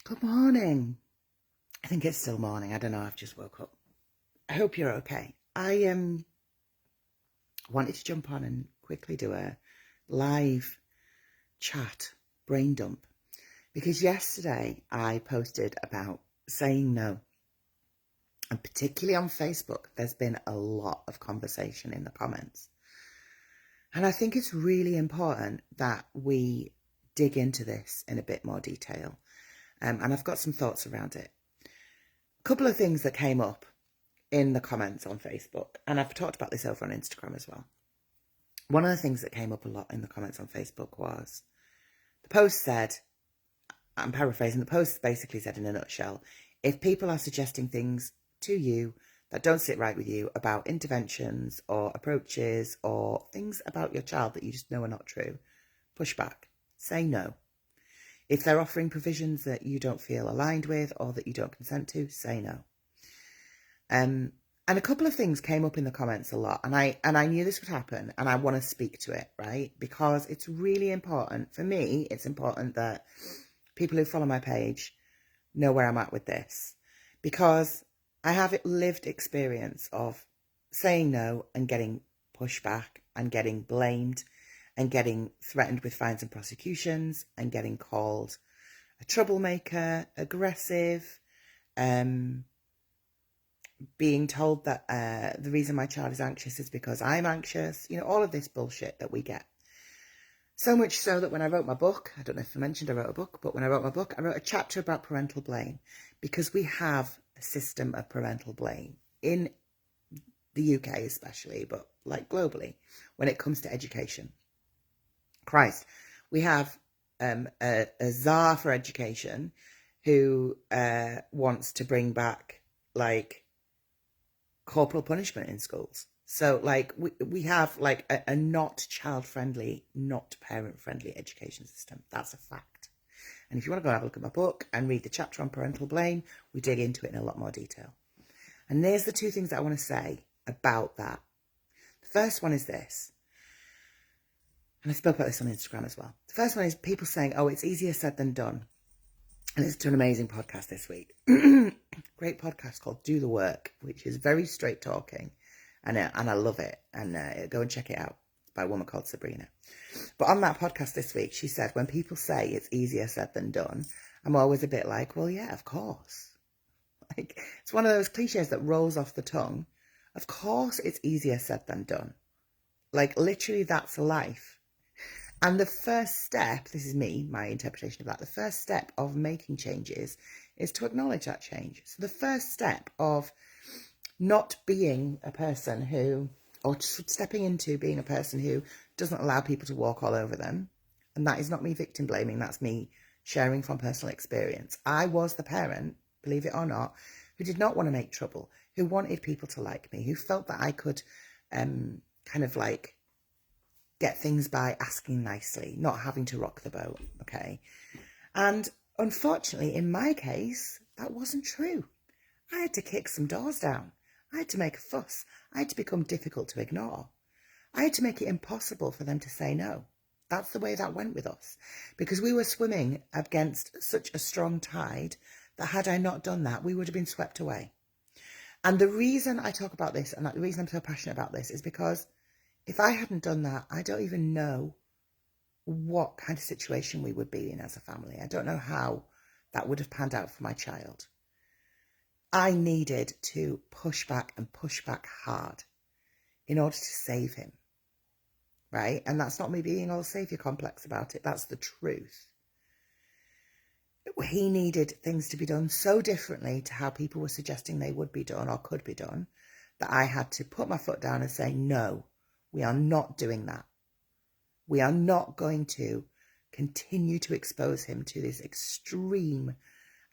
Good morning. I think it's still morning. I don't know. I've just woke up. I hope you're okay. I wanted to jump on and quickly do a live chat brain dump because yesterday I posted about saying no, and particularly on Facebook, there's been a lot of conversation in the comments, and I think it's really important that we dig into this in a bit more detail, and I've got some thoughts around it. A couple of things that came up in the comments on Facebook, and I've talked about this over on Instagram as well. One of the things that came up a lot in the comments on Facebook was the post said, I'm paraphrasing, the post basically said in a nutshell, if people are suggesting things to you that don't sit right with you about interventions or approaches or things about your child that you just know are not true, push back, say no. If they're offering provisions that you don't feel aligned with or that you don't consent to, say no. And a couple of things came up in the comments a lot, and I knew this would happen, and I want to speak to it, right? Because it's really important for me. It's important that people who follow my page know where I'm at with this, because I have lived experience of saying no and getting pushback and getting blamed and getting threatened with fines and prosecutions and getting called a troublemaker, aggressive, being told that the reason my child is anxious is because I'm anxious, all of this bullshit that we get. So much so that when I wrote my book, I don't know if I mentioned I wrote a book, but when I wrote my book, I wrote a chapter about parental blame, because we have a system of parental blame in the UK especially, but like globally, when it comes to education. Christ, we have a czar for education who wants to bring back like corporal punishment in schools. So like we have like a not child-friendly, not parent-friendly education system. That's a fact. And if you want to go and have a look at my book and read the chapter on parental blame, we dig into it in a lot more detail. And there's the two things that I want to say about that. The first one is this, and I spoke about this on Instagram as well. The first one is people saying, oh, it's easier said than done. And it's an amazing podcast this week. Great podcast called Do the Work, which is very straight talking. And I love it. And go and check it out. It's by a woman called Sabrina. But on that podcast this week, she said, when people say it's easier said than done, I'm always a bit like, well, yeah, of course. Like, it's one of those cliches that rolls off the tongue. Of course it's easier said than done. Like, literally, that's life. And the first step, this is me, my interpretation of that, the first step of making changes is to acknowledge that change. So the first step of not being a person who, or stepping into being a person who doesn't allow people to walk all over them, and that is not me victim blaming, that's me sharing from personal experience. I was the parent, believe it or not, who did not want to make trouble, who wanted people to like me, who felt that I could kind of like get things by asking nicely, not having to rock the boat, okay? And unfortunately, in my case, that wasn't true. I had to kick some doors down. I had to make a fuss. I had to become difficult to ignore. I had to make it impossible for them to say no. That's the way that went with us, because we were swimming against such a strong tide that had I not done that, we would have been swept away. And the reason I talk about this, and the reason I'm so passionate about this, is because if I hadn't done that, I don't even know what kind of situation we would be in as a family. I don't know how that would have panned out for my child. I needed to push back and push back hard in order to save him, right? And that's not me being all savior complex about it. That's the truth. He needed things to be done so differently to how people were suggesting they would be done or could be done, that I had to put my foot down and say, no, we are not doing that. We are not going to continue to expose him to this extreme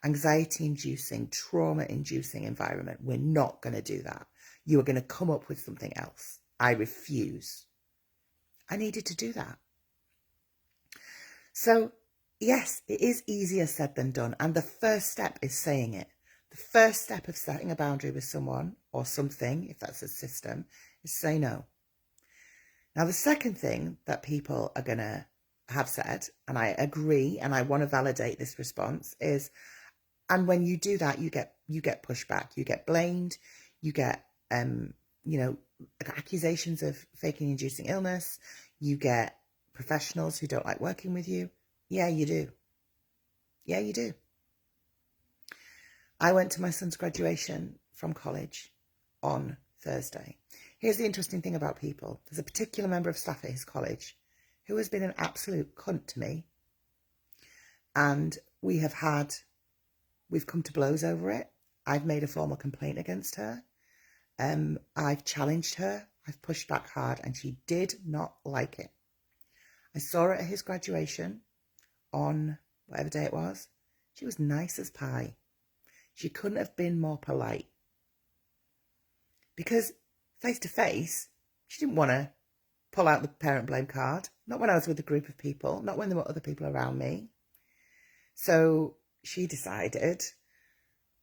anxiety-inducing, trauma-inducing environment. We're not going to do that. You are going to come up with something else. I refuse. I needed to do that. So, yes, it is easier said than done. And the first step is saying it. The first step of setting a boundary with someone or something, if that's a system, is say no. Now, the second thing that people are going to have said, and I agree, and I want to validate this response, is And when you do that, you get pushback, you get blamed, you get, accusations of faking inducing illness, you get professionals who don't like working with you. Yeah, you do. Yeah, you do. I went to my son's graduation from college on Thursday. Here's the interesting thing about people. There's a particular member of staff at his college who has been an absolute cunt to me. And we've come to blows over it. I've made a formal complaint against her. I've challenged her. I've pushed back hard, and she did not like it. I saw her at his graduation on whatever day it was. She was nice as pie. She couldn't have been more polite. Because face to face, she didn't want to pull out the parent blame card. Not when I was with a group of people, not when there were other people around me. So she decided,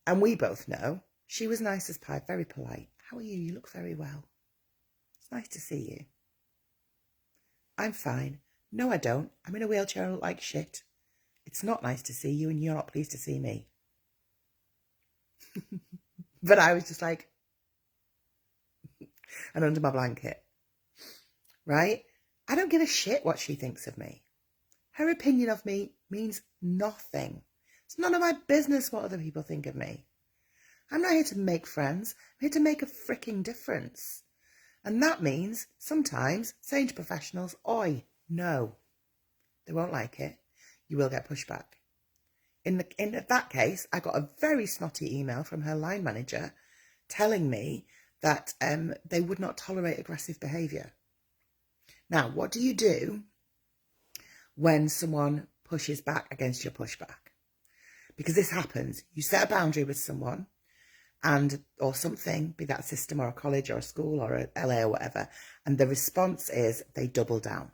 and we both know, she was nice as pie, very polite. How are you? You look very well. It's nice to see you. I'm fine. No, I don't. I'm in a wheelchair and look like shit. It's not nice to see you and you're not pleased to see me. But I was just like, and under my blanket, right? I don't give a shit what she thinks of me. Her opinion of me means nothing. It's none of my business what other people think of me. I'm not here to make friends. I'm here to make a freaking difference. And that means sometimes saying to professionals, oi, no. They won't like it. You will get pushback. In that case, I got a very snotty email from her line manager telling me that they would not tolerate aggressive behaviour. Now, what do you do when someone pushes back against your pushback? Because this happens. You set a boundary with someone or something, be that a system or a college or a school or a LA or whatever, and the response is they double down.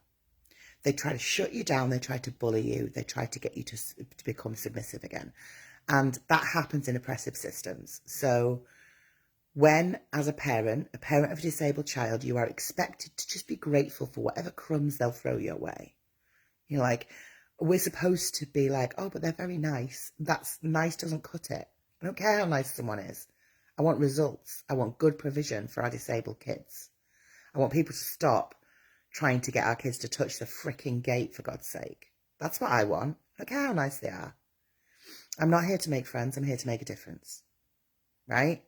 They try to shut you down. They try to bully you. They try to get you to become submissive again. And that happens in oppressive systems. So when, as a parent of a disabled child, you are expected to just be grateful for whatever crumbs they'll throw your way. You know, like, we're supposed to be like, oh, but they're very nice. That's nice doesn't cut it. I don't care how nice someone is. I want results. I want good provision for our disabled kids. I want people to stop trying to get our kids to touch the fricking gate, for God's sake. That's what I want. I don't care how nice they are. I'm not here to make friends. I'm here to make a difference. Right?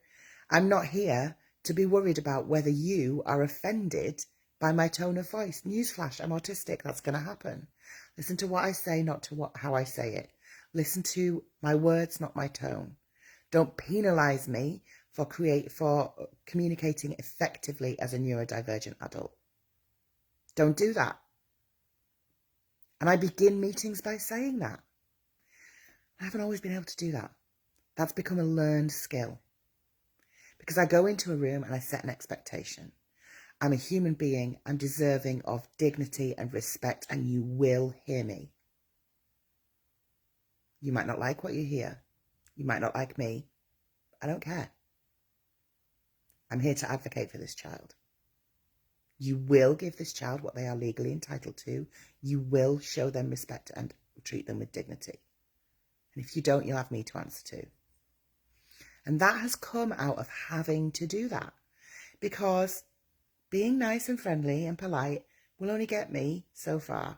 I'm not here to be worried about whether you are offended by my tone of voice. Newsflash, I'm autistic. That's going to happen. Listen to what I say, not to how I say it. Listen to my words, not my tone. Don't penalise me for communicating effectively as a neurodivergent adult. Don't do that. And I begin meetings by saying that. I haven't always been able to do that. That's become a learned skill. Because I go into a room and I set an expectation. I'm a human being. I'm deserving of dignity and respect, and you will hear me. You might not like what you hear. You might not like me. I don't care. I'm here to advocate for this child. You will give this child what they are legally entitled to. You will show them respect and treat them with dignity. And if you don't, you'll have me to answer to. And that has come out of having to do that. Because being nice and friendly and polite will only get me so far.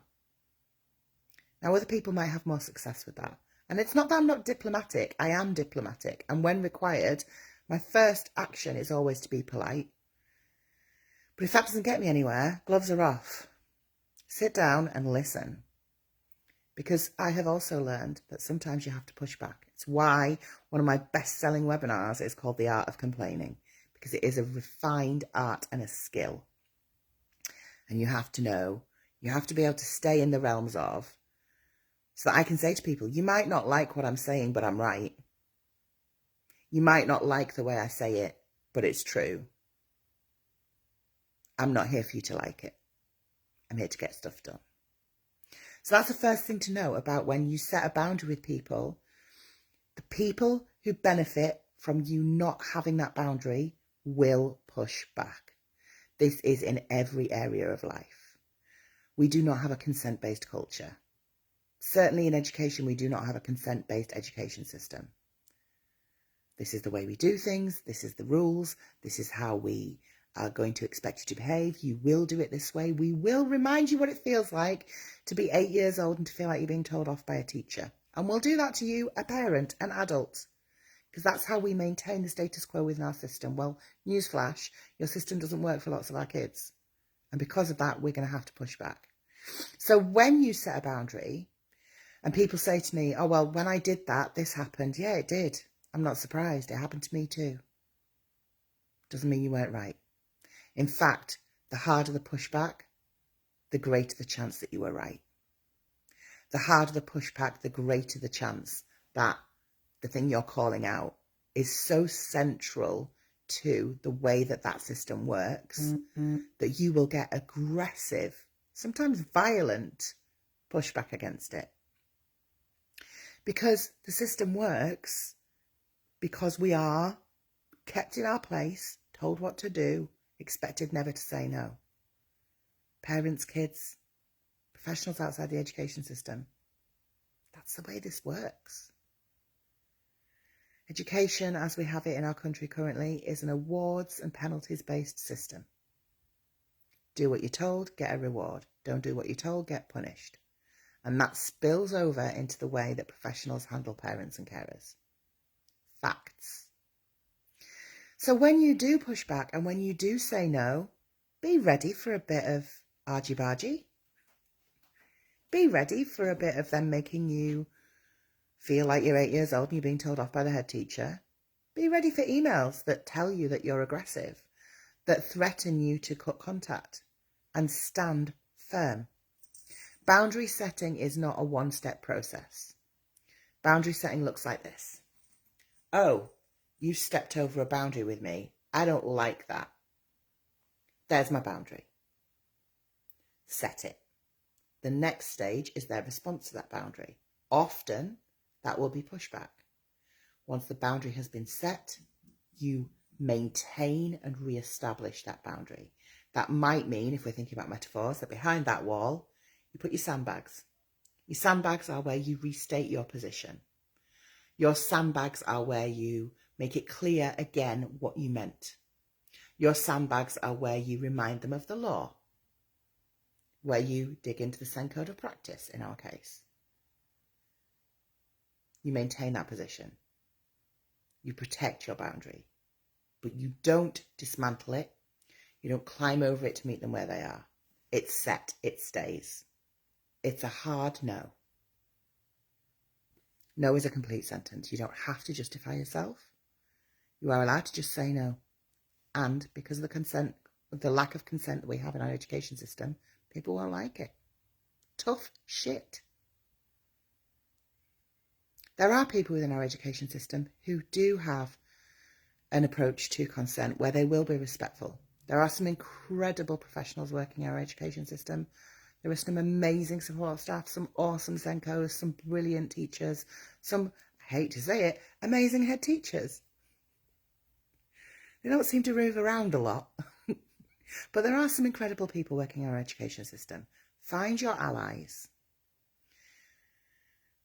Now, other people might have more success with that. And it's not that I'm not diplomatic. I am diplomatic. And when required, my first action is always to be polite. But if that doesn't get me anywhere, gloves are off. Sit down and listen. Because I have also learned that sometimes you have to push back. It's why one of my best-selling webinars is called The Art of Complaining. Because it is a refined art and a skill. And you have to know, you have to be able to stay in the realms of, so that I can say to people, you might not like what I'm saying, but I'm right. You might not like the way I say it, but it's true. I'm not here for you to like it. I'm here to get stuff done. So that's the first thing to know about when you set a boundary with people. The people who benefit from you not having that boundary will push back. This is in every area of life. We do not have a consent-based culture. Certainly in education, we do not have a consent-based education system. This is the way we do things. This is the rules. This is how we are going to expect you to behave. You will do it this way. We will remind you what it feels like to be 8 years old and to feel like you're being told off by a teacher. And we'll do that to you, a parent, an adult, because that's how we maintain the status quo within our system. Well, newsflash, your system doesn't work for lots of our kids. And because of that, we're going to have to push back. So when you set a boundary and people say to me, oh, well, when I did that, this happened. Yeah, it did. I'm not surprised. It happened to me too. Doesn't mean you weren't right. In fact, the harder the pushback, the greater the chance that you were right. The harder the pushback, the greater the chance that the thing you're calling out is so central to the way that that system works that you will get aggressive, sometimes violent pushback against it. Because the system works because we are kept in our place, told what to do, expected never to say no. Parents, kids, professionals outside the education system. That's the way this works. Education, as we have it in our country currently, is an awards and penalties based system. Do what you're told, get a reward. Don't do what you're told, get punished. And that spills over into the way that professionals handle parents and carers. Facts. So when you do push back and when you do say no, be ready for a bit of argy-bargy. Be ready for a bit of them making you feel like you're 8 years old and you're being told off by the head teacher. Be ready for emails that tell you that you're aggressive, that threaten you to cut contact, and stand firm. Boundary setting is not a one-step process. Boundary setting looks like this. Oh, you stepped over a boundary with me. I don't like that. There's my boundary. Set it. The next stage is their response to that boundary. Often, that will be pushback. Once the boundary has been set, you maintain and re-establish that boundary. That might mean, if we're thinking about metaphors, that behind that wall, you put your sandbags. Your sandbags are where you restate your position. Your sandbags are where you make it clear again what you meant. Your sandbags are where you remind them of the law, where you dig into the Sen Code of Practice, in our case. You maintain that position. You protect your boundary, but you don't dismantle it. You don't climb over it to meet them where they are. It's set, it stays. It's a hard no. No is a complete sentence. You don't have to justify yourself. You are allowed to just say no. And because of the lack of consent that we have in our education system, people won't like it. Tough shit. There are people within our education system who do have an approach to consent where they will be respectful. There are some incredible professionals working in our education system. There are some amazing support staff, some awesome Senkos, some brilliant teachers, some, I hate to say it, amazing head teachers. They don't seem to move around a lot. But there are some incredible people working in our education system. Find your allies.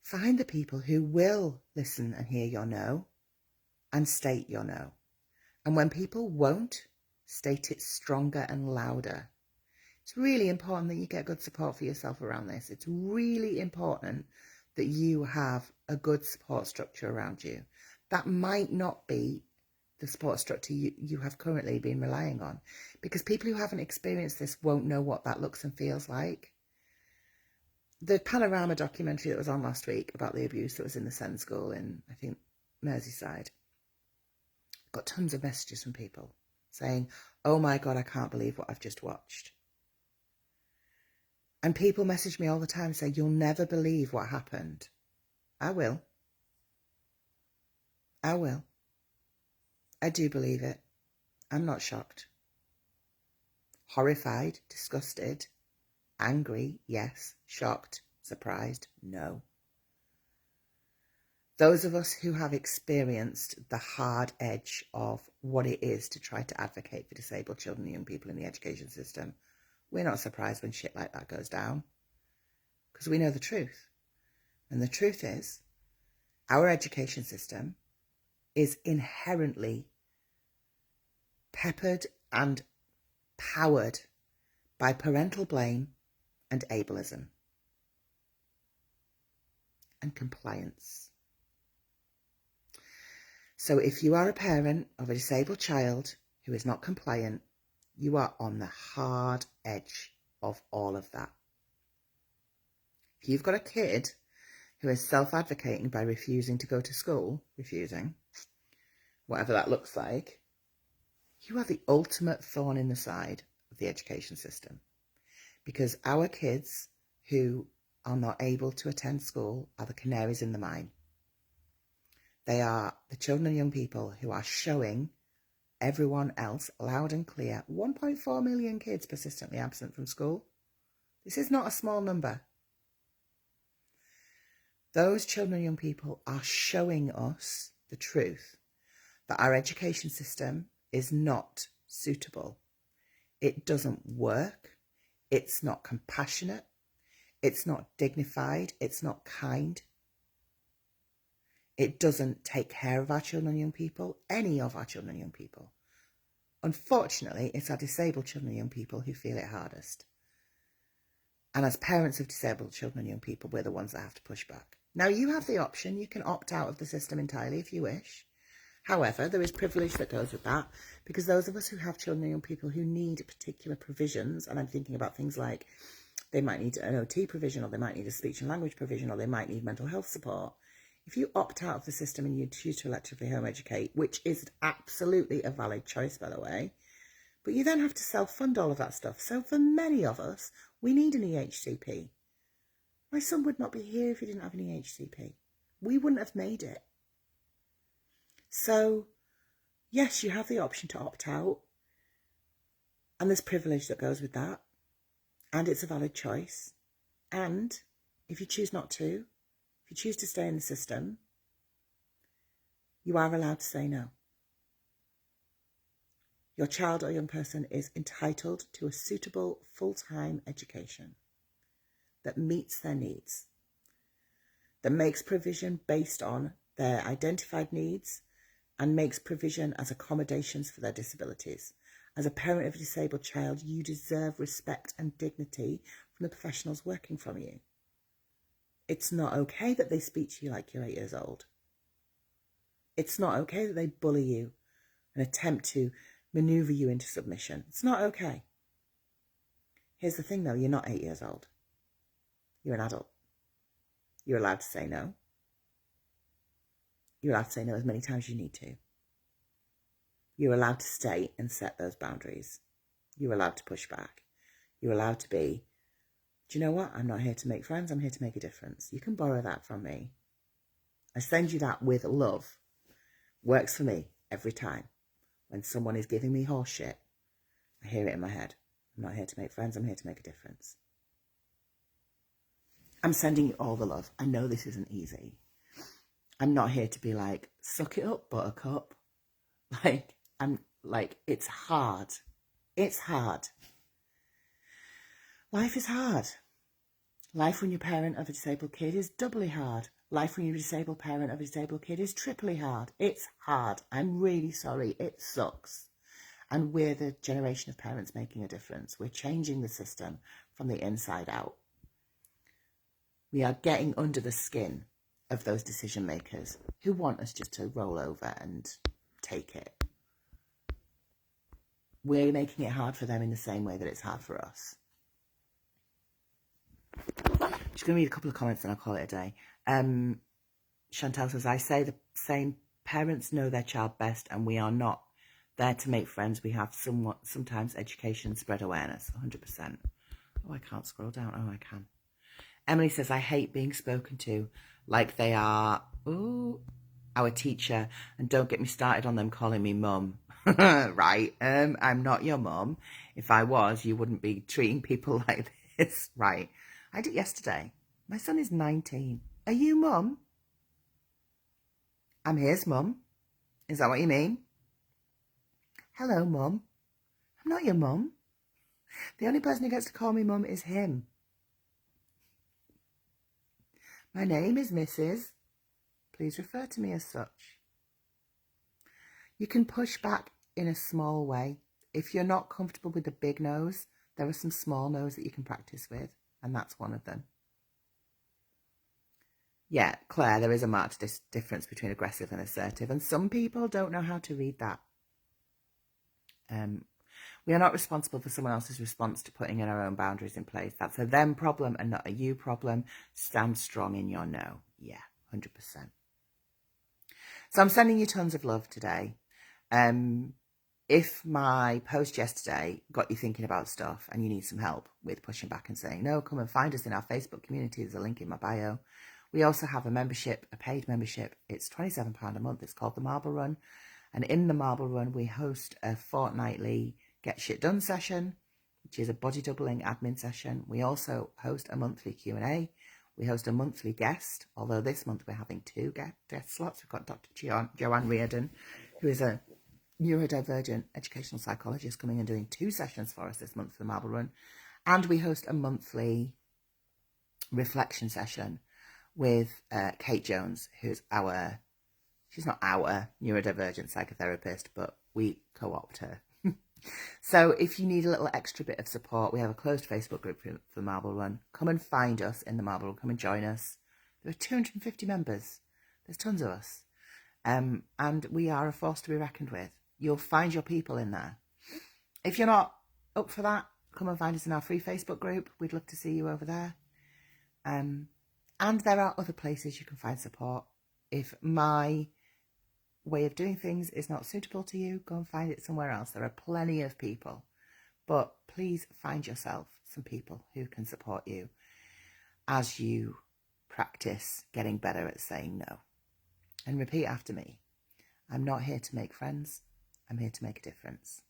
Find the people who will listen and hear your no and state your no. And when people won't, state it stronger and louder. It's really important that you get good support for yourself around this. It's really important that you have a good support structure around you. That might not be the support structure you have currently been relying on, because people who haven't experienced this won't know what that looks and feels like. The Panorama documentary that was on last week about the abuse that was in the Sen school in, I think, Merseyside, got tons of messages from people saying, oh my God, I can't believe what I've just watched. And people message me all the time saying, you'll never believe what happened. I will. I will. I do believe it. I'm not shocked. Horrified, disgusted, angry, yes. Shocked, surprised, no. Those of us who have experienced the hard edge of what it is to try to advocate for disabled children and young people in the education system, we're not surprised when shit like that goes down, because we know the truth. And the truth is, our education system is inherently peppered and powered by parental blame and ableism and compliance. So if you are a parent of a disabled child who is not compliant, you are on the hard edge of all of that. If you've got a kid who is self-advocating by refusing to go to school, whatever that looks like, you are the ultimate thorn in the side of the education system. Because our kids who are not able to attend school are the canaries in the mine. They are the children and young people who are showing everyone else loud and clear 1.4 million kids persistently absent from school. This is not a small number. Those children and young people are showing us the truth that our education system is not suitable. It doesn't work. It's not compassionate. It's not dignified. It's not kind. It doesn't take care of our children and young people, any of our children and young people. Unfortunately, it's our disabled children and young people who feel it hardest. And as parents of disabled children and young people, we're the ones that have to push back. Now, you have the option. You can opt out of the system entirely if you wish. However, there is privilege that goes with that, because those of us who have children and young people who need particular provisions, and I'm thinking about things like they might need an OT provision, or they might need a speech and language provision, or they might need mental health support. If you opt out of the system and you choose to electively home educate, which is absolutely a valid choice, by the way, but you then have to self-fund all of that stuff. So for many of us, we need an EHCP. My son would not be here if he didn't have an EHCP. We wouldn't have made it. So, yes, you have the option to opt out, and there's privilege that goes with that, and it's a valid choice. And if you choose not to, if you choose to stay in the system, you are allowed to say no. Your child or young person is entitled to a suitable full-time education that meets their needs, that makes provision based on their identified needs and makes provision as accommodations for their disabilities. As a parent of a disabled child, you deserve respect and dignity from the professionals working from you. It's not okay that they speak to you like you're 8 years old. It's not okay that they bully you and attempt to maneuver you into submission. It's not okay. Here's the thing though, you're not 8 years old. You're an adult. You're allowed to say no. You're allowed to say no as many times as you need to. You're allowed to stay and set those boundaries. You're allowed to push back. You're allowed to be, do you know what? I'm not here to make friends. I'm here to make a difference. You can borrow that from me. I send you that with love. Works for me every time. When someone is giving me horse shit, I hear it in my head. I'm not here to make friends. I'm here to make a difference. I'm sending you all the love. I know this isn't easy. I'm not here to be like, suck it up, buttercup. It's hard. It's hard. Life is hard. Life when you're a parent of a disabled kid is doubly hard. Life when you're a disabled parent of a disabled kid is triply hard. It's hard. I'm really sorry. It sucks. And we're the generation of parents making a difference. We're changing the system from the inside out. We are getting under the skin of those decision makers who want us just to roll over and take it. We're making it hard for them in the same way that it's hard for us. Just going to read a couple of comments and I'll call it a day. Chantal says, I say the same, parents know their child best and we are not there to make friends. We have sometimes education, spread awareness, 100%. Oh, I can't scroll down. Oh, I can. Emily says, I hate being spoken to like they are our teacher, and don't get me started on them calling me mum. Right, I'm not your mum. If I was, you wouldn't be treating people like this. Right, I did yesterday. My son is 19. Are you mum? I'm his mum. Is that what you mean? Hello, mum. I'm not your mum. The only person who gets to call me mum is him. My name is Mrs. Please refer to me as such. You can push back in a small way. If you're not comfortable with the big no's, there are some small no's that you can practice with, and that's one of them. Yeah, Claire, there is a marked difference between aggressive and assertive, and some people don't know how to read that. We are not responsible for someone else's response to putting in our own boundaries in place. That's a them problem and not a you problem. Stand strong in your no. Yeah, 100%. So I'm sending you tons of love today. If my post yesterday got you thinking about stuff and you need some help with pushing back and saying no, come and find us in our Facebook community. There's a link in my bio. We also have a membership, a paid membership. It's £27 a month. It's called the Marble Run. And in the Marble Run, we host a fortnightly Get Shit Done session, which is a body doubling admin session. We also host a monthly Q&A. We host a monthly guest, although this month we're having 2 guest slots. We've got Dr. Joanne Reardon, who is a neurodivergent educational psychologist, coming and doing 2 sessions for us this month for the Marble Run. And we host a monthly reflection session with Kate Jones, who's she's not our neurodivergent psychotherapist, but we co-opt her. So if you need a little extra bit of support, we have a closed Facebook group for the Marble Run. Come and find us in the Marble Run. Come and join us. There are 250 members. There's tons of us. And we are a force to be reckoned with. You'll find your people in there. If you're not up for that, come and find us in our free Facebook group. We'd love to see you over there. And there are other places you can find support. If my way of doing things is not suitable to you, go and find it somewhere else. There are plenty of people, but please find yourself some people who can support you as you practice getting better at saying no. And repeat after me. I'm not here to make friends. I'm here to make a difference.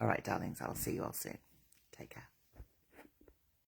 All right, darlings, I'll see you all soon. Take care.